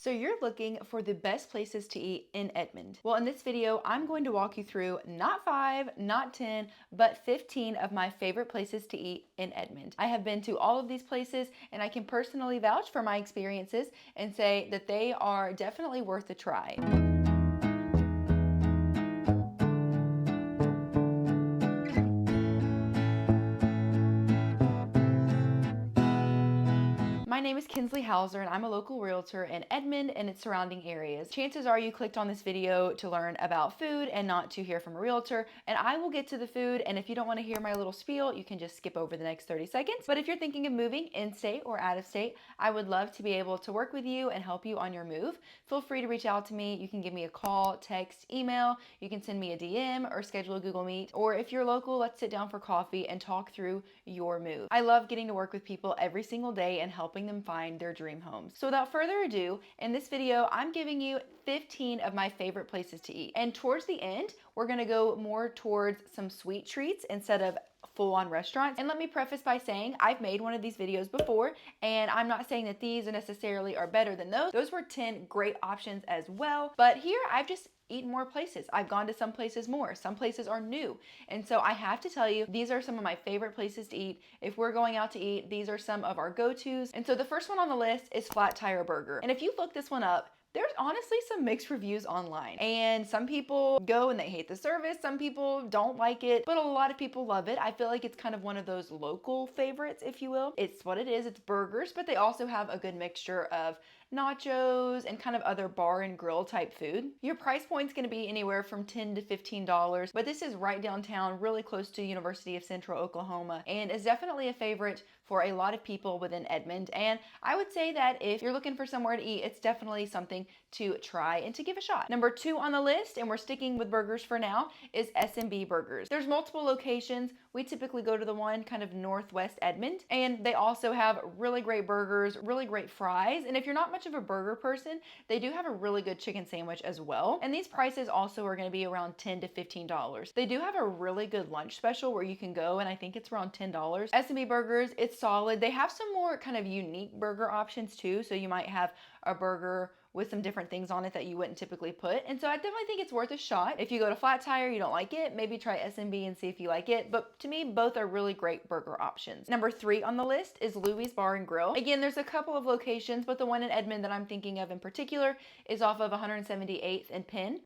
So you're looking for the best places to eat in Edmond. Well, in this video, I'm going to walk you through not 5, not 10, but 15 of my favorite places to eat in Edmond. I have been to all of these places and I can personally vouch for my experiences and say that they are definitely worth a try. My name is Kinsley Hauser and I'm a local realtor in Edmond and its surrounding areas. Chances are you clicked on this video to learn about food and not to hear from a realtor, and I will get to the food, and if you don't want to hear my little spiel, you can just skip over the next 30 seconds. But if you're thinking of moving in-state or out of state, I would love to be able to work with you and help you on your move. Feel free to reach out to me. You can give me a call, text, email, you can send me a DM or schedule a Google Meet, or if you're local, let's sit down for coffee and talk through your move. I love getting to work with people every single day and helping them find their dream homes. So without further ado, in this video, I'm giving you 15 of my favorite places to eat. And towards the end, we're gonna go more towards some sweet treats instead of full-on restaurants. And let me preface by saying I've made one of these videos before, and I'm not saying that these necessarily are better than those. Those were 10 great options as well. But here I've just eaten more places. I've gone to some places more. Some places are new. And so I have to tell you, these are some of my favorite places to eat. If we're going out to eat, these are some of our go-tos. And so the first one on the list is Flatire Burger. And if you look this one up, there's honestly some mixed reviews online, and some people go and they hate the service, some people don't like it, but a lot of people love it. I feel like it's kind of one of those local favorites, if you will. It's what it is, it's burgers, but they also have a good mixture of nachos and kind of other bar and grill type food. Your price point's gonna be anywhere from $10 to $15, but this is right downtown, really close to University of Central Oklahoma, and is definitely a favorite for a lot of people within Edmond. And I would say that if you're looking for somewhere to eat, it's definitely something to try and to give a shot. Number 2 on the list, and we're sticking with burgers for now, is S&B Burgers. There's multiple locations. We typically go to the one kind of northwest Edmond, and they also have really great burgers, really great fries. And if you're not much of a burger person, they do have a really good chicken sandwich as well. And these prices also are gonna be around $10 to $15. They do have a really good lunch special where you can go, and I think it's around $10. S&B Burgers, it's solid. They have some more kind of unique burger options too. So you might have a burger with some different things on it that you wouldn't typically put. And so I definitely think it's worth a shot. If you go to Flatire, you don't like it, maybe try S&B and see if you like it. But to me, both are really great burger options. Number 3 on the list is Louie's Bar and Grill. Again, there's a couple of locations, but the one in Edmond that I'm thinking of in particular is off of 178th and Penn.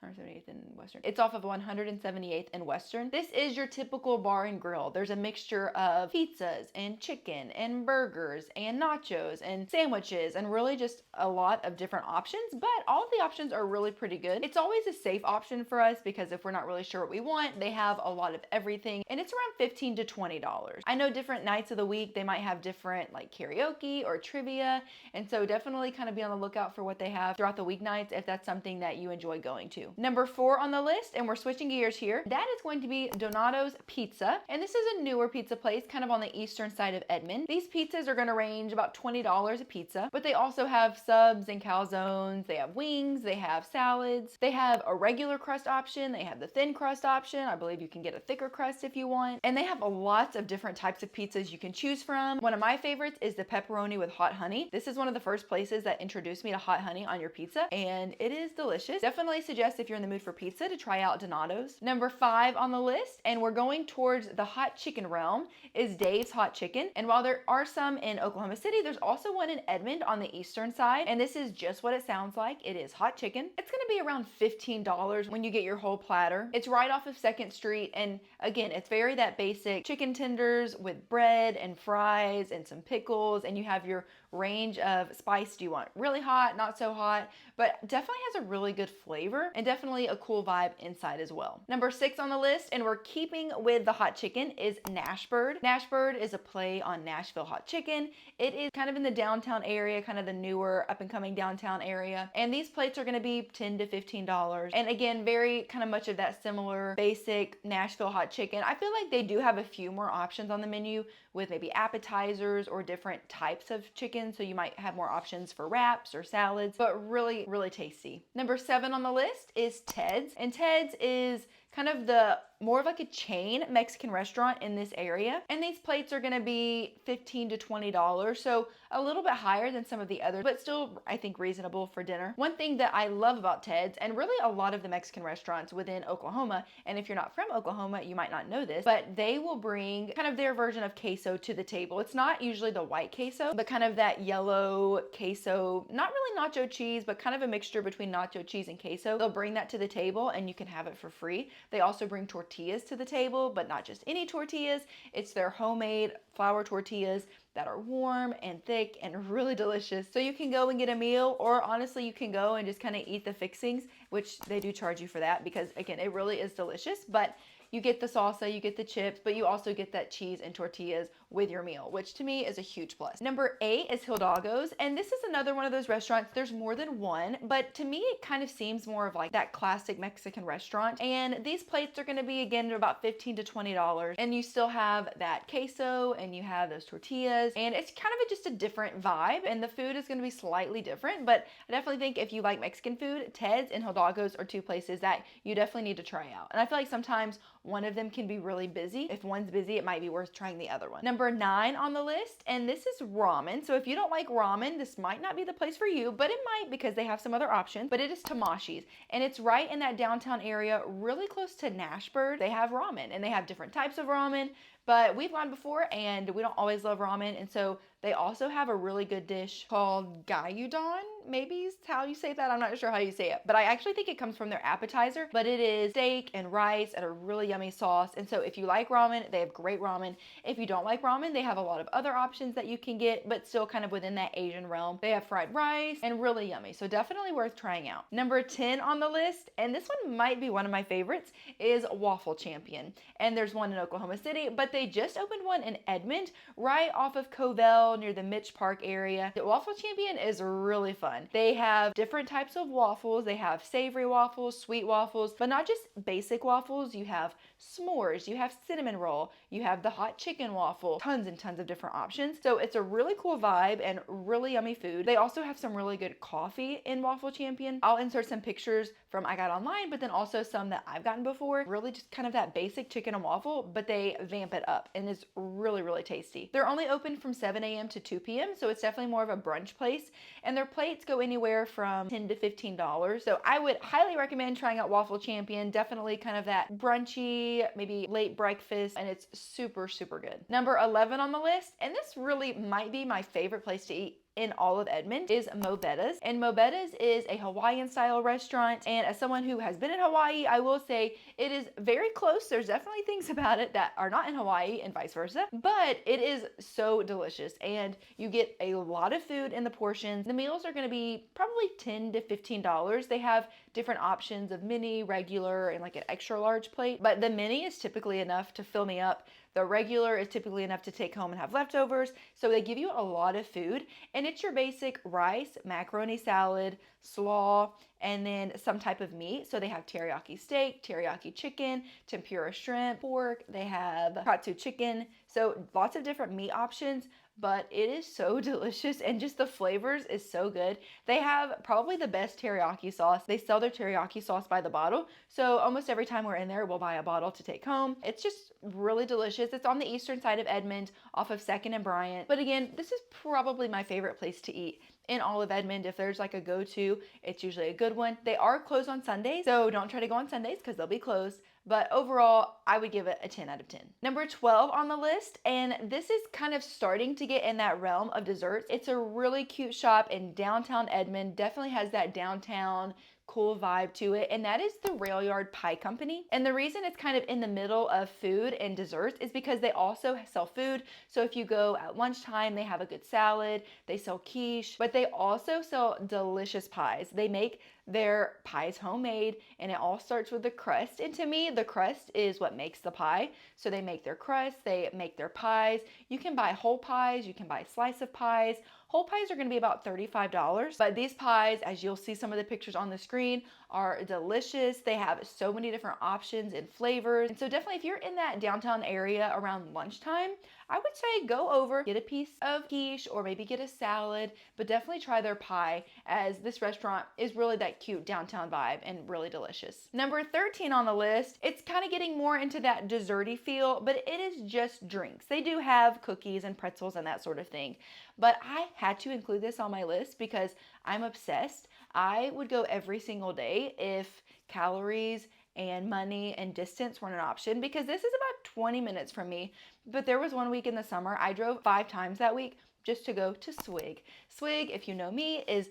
178th and Western. It's off of 178th and Western. This is your typical bar and grill. There's a mixture of pizzas and chicken and burgers and nachos and sandwiches and really just a lot of different options, but all of the options are really pretty good. It's always a safe option for us because if we're not really sure what we want, they have a lot of everything, and it's around $15 to $20. I know different nights of the week, they might have different like karaoke or trivia, and so definitely kind of be on the lookout for what they have throughout the weeknights if that's something that you enjoy going to. Number 4 on the list, and we're switching gears here, that is going to be Donato's Pizza. And this is a newer pizza place kind of on the eastern side of Edmond. These pizzas are going to range about $20 a pizza, but they also have subs and calzones, they have wings, they have salads, they have a regular crust option, they have the thin crust option. I believe you can get a thicker crust if you want, and they have lots of different types of pizzas you can choose from. One of my favorites is the pepperoni with hot honey. This is one of the first places that introduced me to hot honey on your pizza, and it is delicious. Definitely suggest if you're in the mood for pizza to try out Donato's. Number 5 on the list, and we're going towards the hot chicken realm, is Dave's Hot Chicken. And while there are some in Oklahoma City, there's also one in Edmond on the eastern side, and this is just what it sounds like. It is hot chicken. It's gonna be around $15 when you get your whole platter. It's right off of 2nd Street, and again, it's very that basic chicken tenders with bread and fries and some pickles, and you have your range of spice. Do you want really hot, not so hot, but definitely has a really good flavor and definitely a cool vibe inside as well. Number 6 on the list, and we're keeping with the hot chicken, is Nashbird. Nashbird is a play on Nashville hot chicken. It is kind of in the downtown area, kind of the newer up and coming downtown area, and these plates are going to be $10 to $15, and again, very kind of much of that similar basic Nashville hot chicken. I feel like they do have a few more options on the menu with maybe appetizers or different types of chicken, so you might have more options for wraps or salads, but really tasty. Number 7 on the list is Ted's, and Ted's is kind of the more of like a chain Mexican restaurant in this area. And these plates are gonna be $15 to $20. So a little bit higher than some of the others, but still I think reasonable for dinner. One thing that I love about Ted's, and really a lot of the Mexican restaurants within Oklahoma, and if you're not from Oklahoma, you might not know this, but they will bring kind of their version of queso to the table. It's not usually the white queso, but kind of that yellow queso, not really nacho cheese, but kind of a mixture between nacho cheese and queso. They'll bring that to the table and you can have it for free. They also bring tortillas to the table, but not just any tortillas. It's their homemade flour tortillas that are warm and thick and really delicious. So you can go and get a meal, or honestly, you can go and just kind of eat the fixings, which they do charge you for that because again, it really is delicious. But you get the salsa, you get the chips, but you also get that cheese and tortillas with your meal, which to me is a huge plus. Number 8 is Hidalgo's, and this is another one of those restaurants. There's more than one, but to me it kind of seems more of like that classic Mexican restaurant. And these plates are going to be again about $15 to $20, and you still have that queso and you have those tortillas, and it's kind of just a different vibe, and the food is going to be slightly different. But I definitely think if you like Mexican food, Ted's and Hidalgo's are two places that you definitely need to try out. And I feel like sometimes one of them can be really busy. If one's busy, it might be worth trying the other one. Number 9 on the list, and this is ramen. So if you don't like ramen, this might not be the place for you, but it might because they have some other options. But it is Tamashi's, and it's right in that downtown area, really close to Nashbird. They have ramen, and they have different types of ramen, but we've gone before and we don't always love ramen. And so they also have a really good dish called gyudon, maybe is how you say that. I'm not sure how you say it, but I actually think it comes from their appetizer, but it is steak and rice and a really yummy sauce. And so if you like ramen, they have great ramen. If you don't like ramen, they have a lot of other options that you can get, but still kind of within that Asian realm. They have fried rice and really yummy. So definitely worth trying out. Number 10 on the list, and this one might be one of my favorites, is Waffle Champion. And there's one in Oklahoma City, but they just opened one in Edmond, right off of Covell near the Mitch Park area. The Waffle Champion is really fun. They have different types of waffles. They have savory waffles, sweet waffles, but not just basic waffles. You have s'mores, you have cinnamon roll, you have the hot chicken waffle, tons and tons of different options. So it's a really cool vibe and really yummy food. They also have some really good coffee in Waffle Champion. I'll insert some pictures from I got online, but then also some that I've gotten before. Really just kind of that basic chicken and waffle, but they vamp it up and it's really, really tasty. They're only open from 7 a.m. to 2 p.m. So it's definitely more of a brunch place, and their plates go anywhere from $10 to $15. So I would highly recommend trying out Waffle Champion. Definitely kind of that brunchy, maybe late breakfast, and it's super, super good. Number 11 on the list, and this really might be my favorite place to eat in all of Edmond, is Bettahs. And Bettahs is a Hawaiian style restaurant. And as someone who has been in Hawaii, I will say it is very close. There's definitely things about it that are not in Hawaii and vice versa, but it is so delicious. And you get a lot of food in the portions. The meals are gonna be probably $10 to $15. They have different options of mini, regular, and like an extra large plate, but the mini is typically enough to fill me up. The regular is typically enough to take home and have leftovers. So they give you a lot of food, and it's your basic rice, macaroni salad, slaw, and then some type of meat. So they have teriyaki steak, teriyaki chicken, tempura shrimp, pork. They have katsu chicken. So lots of different meat options, but it is so delicious, and just the flavors is so good. They have probably the best teriyaki sauce. They sell their teriyaki sauce by the bottle. So almost every time we're in there, we'll buy a bottle to take home. It's just really delicious. It's on the eastern side of Edmond off of 2nd and Bryant. But again, this is probably my favorite place to eat in all of Edmond. If there's like a go-to, it's usually a good one. They are closed on Sundays, so don't try to go on Sundays because they'll be closed. But overall, I would give it a 10 out of 10. Number 12 on the list, and this is kind of starting to get in that realm of desserts. It's a really cute shop in downtown Edmond. Definitely has that downtown cool vibe to it, and that is the Railyard Pie Company. And the reason it's kind of in the middle of food and desserts is because they also sell food. So if you go at lunchtime, they have a good salad, they sell quiche, but they also sell delicious pies. They make their pies homemade, and it all starts with the crust. And to me, the crust is what makes the pie. So they make their crust, they make their pies. You can buy whole pies, you can buy slice of pies, Whole pies are gonna be about $35, but these pies, as you'll see some of the pictures on the screen, are delicious. They have so many different options and flavors. And so definitely if you're in that downtown area around lunchtime, I would say go over, get a piece of quiche or maybe get a salad, but definitely try their pie, as this restaurant is really that cute downtown vibe and really delicious. Number 13 on the list, it's kind of getting more into that desserty feel, but it is just drinks. They do have cookies and pretzels and that sort of thing, but I had to include this on my list because I'm obsessed. I would go every single day if calories and money and distance weren't an option, because this is about 20 minutes from me. But there was one week in the summer, I drove 5 times that week just to go to Swig. Swig, if you know me, is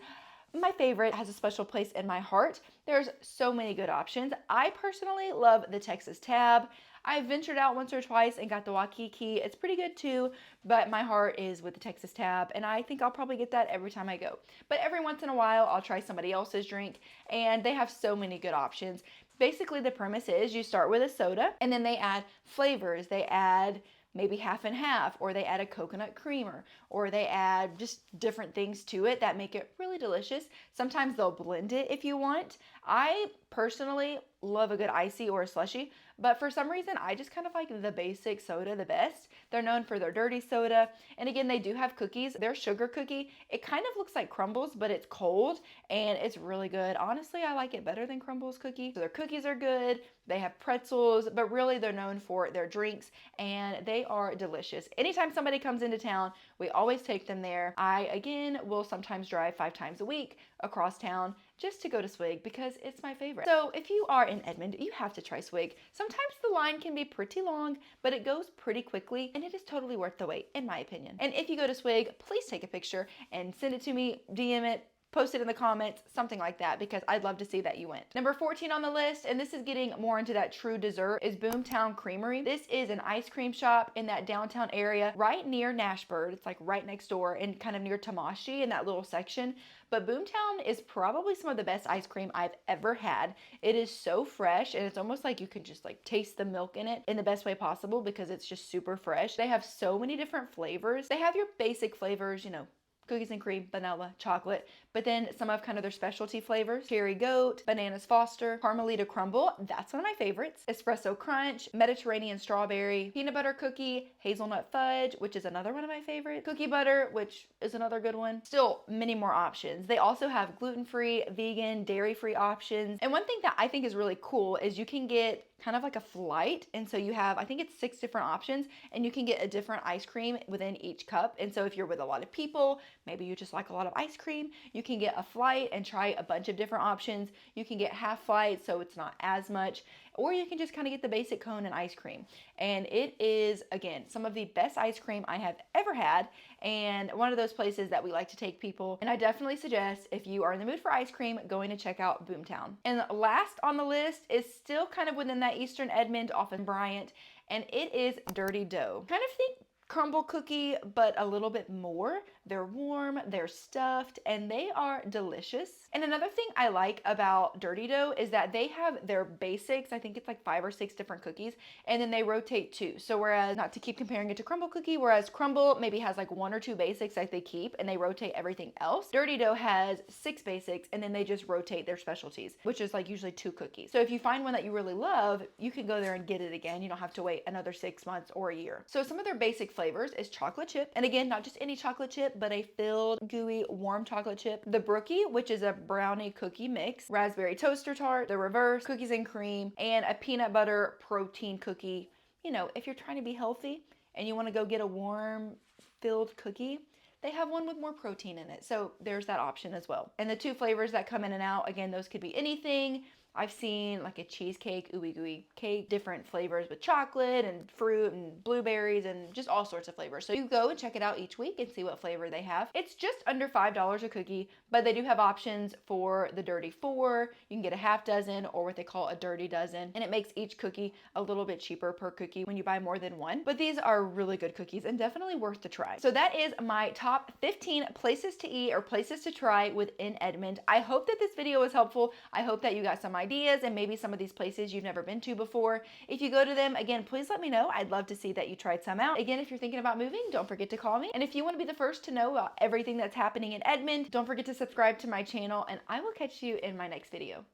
my favorite, has a special place in my heart. There's so many good options. I personally love the Texas Tab. I ventured out once or twice and got the Waikiki. It's pretty good too, but my heart is with the Texas Tab, and I think I'll probably get that every time I go. But every once in a while, I'll try somebody else's drink, and they have so many good options. Basically, the premise is you start with a soda, and then they add flavors. They add maybe half and half, or they add a coconut creamer, or they add just different things to it that make it really delicious. Sometimes they'll blend it if you want. I personally love a good icy or a slushy, but for some reason I just kind of like the basic soda the best. They're known for their dirty soda, and again, they do have cookies. Their sugar cookie, it kind of looks like crumbles, but it's cold and it's really good. Honestly, I like it better than crumbles cookie. So their cookies are good. They have pretzels, but really they're known for their drinks, and they are delicious. Anytime somebody comes into town, we always take them there. I, again, will sometimes drive 5 times a week across town just to go to Swig because it's my favorite. So if you are in Edmond, you have to try Swig. Sometimes the line can be pretty long, but it goes pretty quickly, and it is totally worth the wait, in my opinion. And if you go to Swig, please take a picture and send it to me, DM it, post it in the comments, something like that, because I'd love to see that you went. Number 14 on the list, and this is getting more into that true dessert, is Boomtown Creamery. This is an ice cream shop in that downtown area right near Nashbird. It's like right next door and kind of near Tamashi in that little section. But Boomtown is probably some of the best ice cream I've ever had. It is so fresh, and it's almost like you can just like taste the milk in it in the best way possible because it's just super fresh. They have so many different flavors. They have your basic flavors, you know, cookies and cream, vanilla, chocolate, but then some of kind of their specialty flavors: cherry goat, bananas foster, carmelita crumble, that's one of my favorites, espresso crunch, Mediterranean strawberry, peanut butter cookie, hazelnut fudge, which is another one of my favorites, cookie butter, which is another good one. Still many more options. They also have gluten-free, vegan, dairy-free options. And one thing that I think is really cool is you can get kind of like a flight, and so you have, I think it's 6 different options, and you can get a different ice cream within each cup. And so if you're with a lot of people, maybe you just like a lot of ice cream, you can get a flight and try a bunch of different options. You can get half flight, so it's not as much, or you can just kind of get the basic cone and ice cream. And it is, again, some of the best ice cream I have ever had, and one of those places that we like to take people. And I definitely suggest, if you are in the mood for ice cream, going to check out Boomtown. And last on the list is still kind of within that Eastern Edmond off in Bryant, and it is Dirty Dough. Kind of think crumble cookie, but a little bit more. They're warm, they're stuffed, and they are delicious. And another thing I like about Dirty Dough is that they have their basics. I think it's like 5 or 6 different cookies, and then they rotate too. So whereas, not to keep comparing it to crumble cookie, whereas crumble maybe has like 1 or 2 basics that they keep and they rotate everything else, Dirty Dough has 6 basics and then they just rotate their specialties, which is like usually 2 cookies. So if you find one that you really love, you can go there and get it again. You don't have to wait another 6 months or a year. So some of their basic flavors is chocolate chip, and again, not just any chocolate chip, but a filled, gooey, warm chocolate chip. The brookie, which is a brownie cookie mix, raspberry toaster tart, the reverse, cookies and cream, and a peanut butter protein cookie. You know, if you're trying to be healthy and you want to go get a warm, filled cookie, they have one with more protein in it. So there's that option as well. And the 2 flavors that come in and out, again, those could be anything. I've seen like a cheesecake, ooey gooey cake, different flavors with chocolate and fruit and blueberries and just all sorts of flavors. So you go and check it out each week and see what flavor they have. It's just under $5 a cookie, but they do have options for the Dirty 4. You can get a half dozen or what they call a dirty dozen, and it makes each cookie a little bit cheaper per cookie when you buy more than one. But these are really good cookies and definitely worth the try. So that is my top 15 places to eat or places to try within Edmond. I hope that this video was helpful. I hope that you got some ideas ideas and maybe some of these places you've never been to before. If you go to them, again, please let me know. I'd love to see that you tried some out. Again, if you're thinking about moving, don't forget to call me. And if you want to be the first to know about everything that's happening in Edmond, don't forget to subscribe to my channel, and I will catch you in my next video.